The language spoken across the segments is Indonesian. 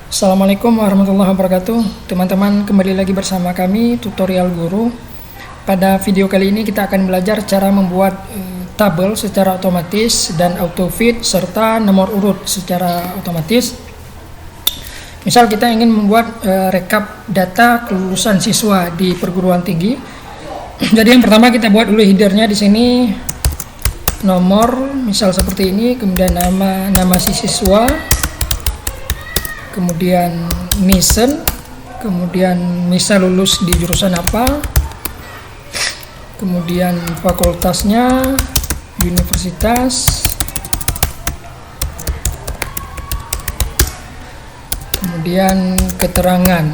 Assalamualaikum warahmatullahi wabarakatuh. Teman-teman, kembali lagi bersama kami Tutorial Guru. Pada video kali ini kita akan belajar cara membuat tabel secara otomatis dan auto fit serta nomor urut secara otomatis. Misal kita ingin membuat rekap data kelulusan siswa di perguruan tinggi. Jadi yang pertama kita buat dulu headernya di sini, nomor misal seperti ini, kemudian nama si siswa, kemudian mission, kemudian misal lulus di jurusan apa, kemudian fakultasnya, universitas, kemudian keterangan.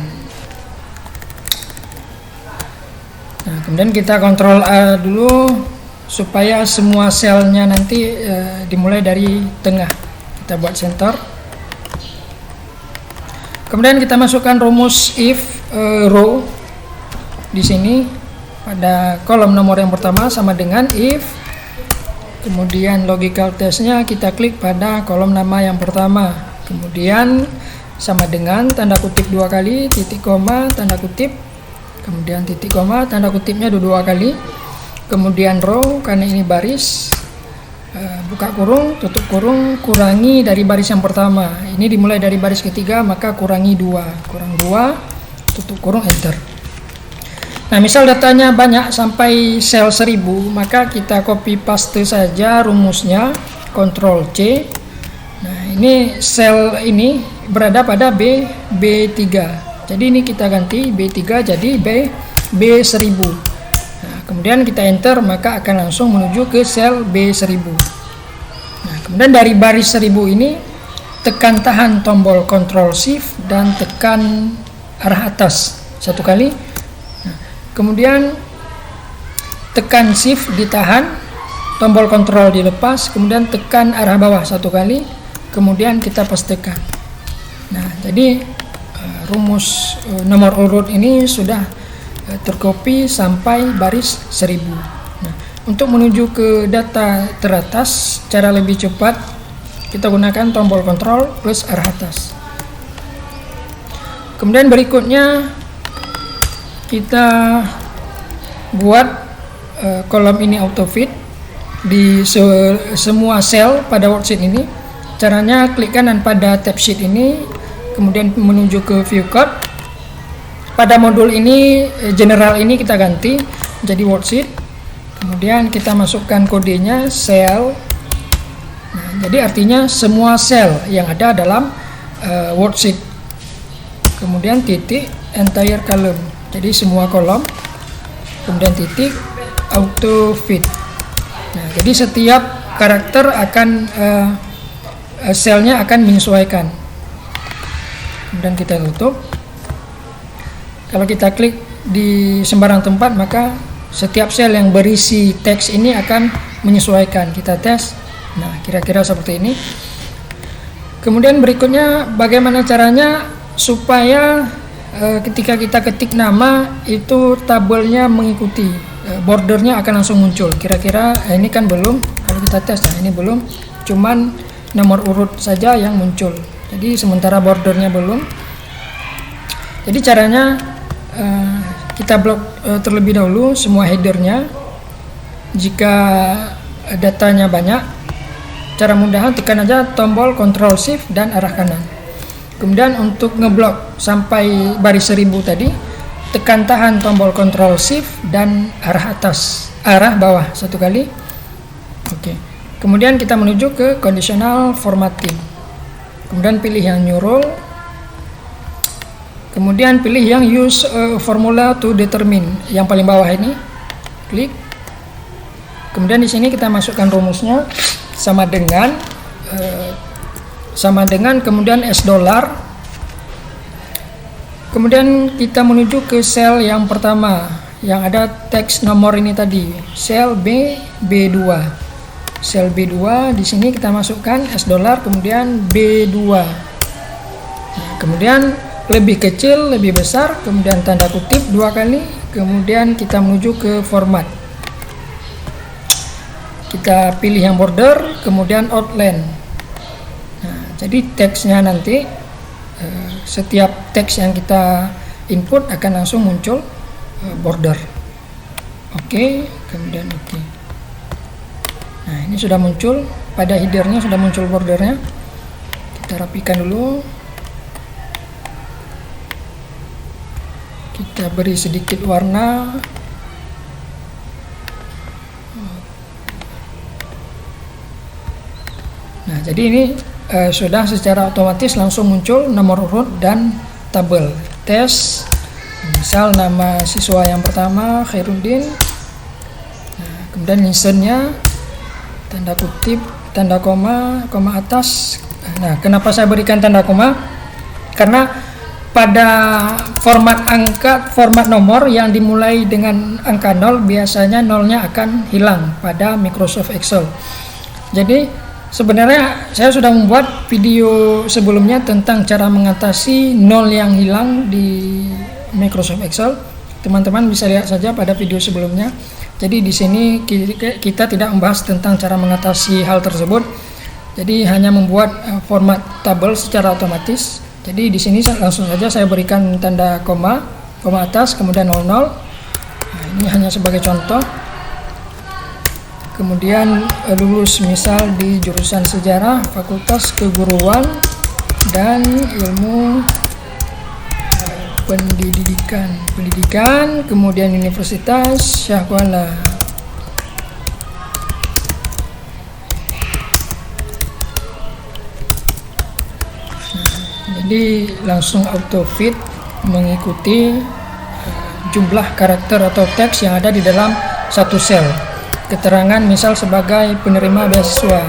Nah, kemudian kita kontrol A dulu supaya semua selnya nanti dimulai dari tengah. Kita buat center. Kemudian kita masukkan rumus if row di sini pada kolom nomor yang pertama sama dengan if. Kemudian logical testnya kita klik pada kolom nama yang pertama. Kemudian sama dengan tanda kutip dua kali, titik koma, tanda kutip, kemudian titik koma, tanda kutipnya dua kali. Kemudian row karena ini baris, buka kurung, tutup kurung, kurangi dari baris yang pertama. Ini dimulai dari baris ketiga, maka kurangi 2, kurang 2, tutup kurung, enter. Nah, misal datanya banyak sampai sel 1000, maka kita copy paste saja rumusnya, Ctrl C. Nah, ini sel ini berada pada B3. Jadi ini kita ganti B3 jadi B1000. Nah, kemudian kita enter, maka akan langsung menuju ke sel B1000. Nah, kemudian dari baris 1000 ini tekan tahan tombol Ctrl Shift dan tekan arah atas satu kali. Nah, kemudian tekan Shift ditahan, tombol Ctrl dilepas, kemudian tekan arah bawah satu kali, kemudian kita pastekan. Nah, jadi rumus nomor urut ini sudah tercopy sampai baris 1000. Nah, untuk menuju ke data teratas, cara lebih cepat kita gunakan tombol Ctrl plus arah atas. Kemudian berikutnya kita buat kolom ini auto fit di semua sel pada worksheet ini. Caranya klik kanan pada tab sheet ini, kemudian menuju ke view code. Pada modul ini general ini kita ganti jadi worksheet. Kemudian kita masukkan kodenya sel. Nah, jadi artinya semua sel yang ada dalam worksheet. Kemudian titik entire column. Jadi semua kolom. Kemudian titik auto fit. Nah, jadi setiap karakter akan selnya akan menyesuaikan. Kemudian kita tutup. Kalau kita klik di sembarang tempat, maka setiap sel yang berisi teks ini akan menyesuaikan. Kita tes. Nah, kira-kira seperti ini. Kemudian berikutnya bagaimana caranya supaya ketika kita ketik nama itu tabelnya mengikuti, bordernya akan langsung muncul. Kira-kira ini kan belum. Kalau kita tes, nah ini belum. Cuman nomor urut saja yang muncul. Jadi sementara bordernya belum. Jadi caranya kita blok terlebih dahulu semua headernya. Jika datanya banyak, cara mudahnya tekan aja tombol Ctrl Shift dan arah kanan. Kemudian untuk ngeblok sampai baris 1000 tadi, tekan tahan tombol Ctrl Shift dan arah atas, arah bawah satu kali. Oke. Kemudian kita menuju ke conditional formatting. Kemudian pilih yang new role. Kemudian pilih yang use formula to determine, yang paling bawah ini. Klik. Kemudian di sini kita masukkan rumusnya sama dengan kemudian $. Kemudian kita menuju ke sel yang pertama yang ada teks nomor ini tadi, sel B2. Sel B2 di sini kita masukkan $, kemudian B2. Nah, kemudian lebih kecil, lebih besar, kemudian tanda kutip dua kali, kemudian kita menuju ke format. Kita pilih yang border, kemudian outline. Nah, jadi teksnya nanti setiap teks yang kita input akan langsung muncul border. Oke, kemudian oke. Nah, ini sudah muncul, pada headernya sudah muncul bordernya. Kita rapikan dulu. Kita beri sedikit warna. Nah, jadi ini sudah secara otomatis langsung muncul nomor urut dan tabel. Tes, misal nama siswa yang pertama Khairuddin. Nah, kemudian listennya, tanda kutip, tanda koma, koma atas. Nah, kenapa saya berikan tanda koma? Karena pada format angka, format nomor yang dimulai dengan angka 0, biasanya nolnya akan hilang pada Microsoft Excel. Jadi sebenarnya saya sudah membuat video sebelumnya tentang cara mengatasi nol yang hilang di Microsoft Excel. Teman-teman bisa lihat saja pada video sebelumnya. Jadi di sini kita tidak membahas tentang cara mengatasi hal tersebut. Jadi hanya membuat format tabel secara otomatis. Jadi di sini langsung saja saya berikan tanda koma, koma atas, kemudian 00. Nah, ini hanya sebagai contoh. Kemudian lulus misal di jurusan sejarah, fakultas keguruan dan ilmu pendidikan, kemudian Universitas Syah Kuala. Jadi langsung auto fit mengikuti jumlah karakter atau teks yang ada di dalam satu sel. Keterangan misal sebagai penerima beasiswa.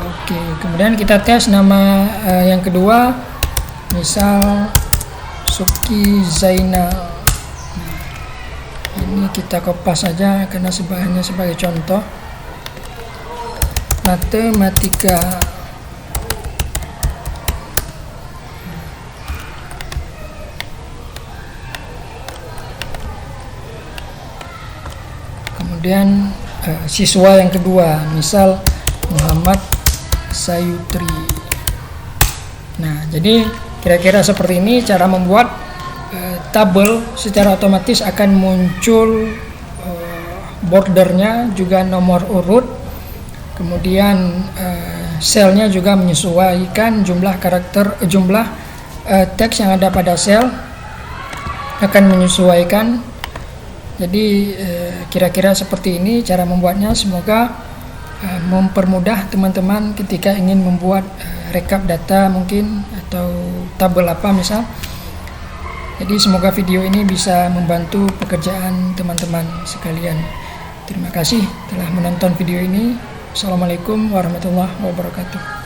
Oke, kemudian kita tes nama yang kedua, misal Suki Zainal. Ini kita kopas saja karena hanya sebagai contoh. Matematika. Kemudian siswa yang kedua, misal Muhammad Sayutri. Nah, jadi kira-kira seperti ini cara membuat tabel. Secara otomatis akan muncul bordernya, juga nomor urut. Kemudian selnya juga menyesuaikan jumlah karakter, jumlah teks yang ada pada sel akan menyesuaikan. Jadi kira-kira seperti ini cara membuatnya. Semoga mempermudah teman-teman ketika ingin membuat rekap data mungkin atau tabel apa misal. Jadi semoga video ini bisa membantu pekerjaan teman-teman sekalian. Terima kasih telah menonton video ini. Assalamualaikum warahmatullahi wabarakatuh.